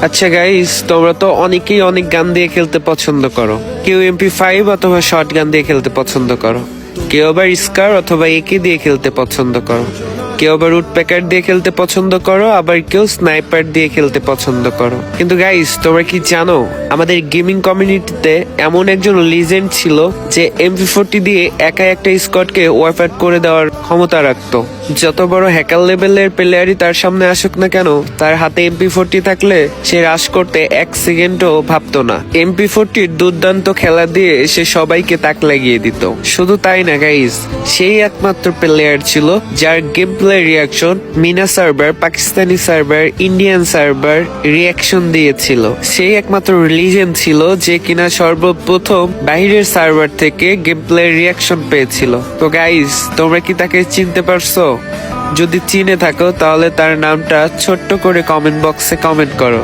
আচ্ছা গাইস, তোমরা তো অনেকেই অনেক গান দিয়ে খেলতে পছন্দ করো। কেউ MP5 অথবা শর্ট গান দিয়ে খেলতে পছন্দ করো, কেউ আবার স্কার অথবা একে দিয়ে খেলতে পছন্দ করো, কেউ আবার উডপ্যাকার দিয়ে খেলতে পছন্দ করো, আবার কেউ স্নাইপার দিয়ে খেলতে পছন্দ করো। কিন্তু গাইস, তোমরা কি জানো আমাদের গেমিং কমিউনিটিতে এমন একজন লিজেন্ড ছিল যে MP40 দিয়ে একা একটা স্কোয়াডকে ওয়াইপ আউট করে দেওয়ার ক্ষমতা রাখতো। যত বড় হ্যাকার লেভেলের প্লেয়ারই তার সামনে আসুক না কেন, তার হাতে MP40 থাকলে সে রাশ করতে 1 সেকেন্ডও ভাবতো না। MP40 দুর্দান্ত খেলা দিয়ে সে সবাইকে তাক লাগিয়ে দিত। শুধু তাই না গাইস, সেই একমাত্র প্লেয়ার ছিল যার গেম প্লে রিয়াকশন মিনা server, Pakistani server, Indian server reaction দিয়েছিল। সেই একমাত্র রিলিজন ছিল যে কিনা সর্বপ্রথম বাহিরের সার্ভার থেকে গেম প্লে রিয়াকশন পেয়েছিল। তো গাইস, তোমরা কি তাকে চিনতে পারছো? যদি চিনে থাকো তাহলে তার নামটা ছোট্ট করে কমেন্ট বক্সে কমেন্ট করো।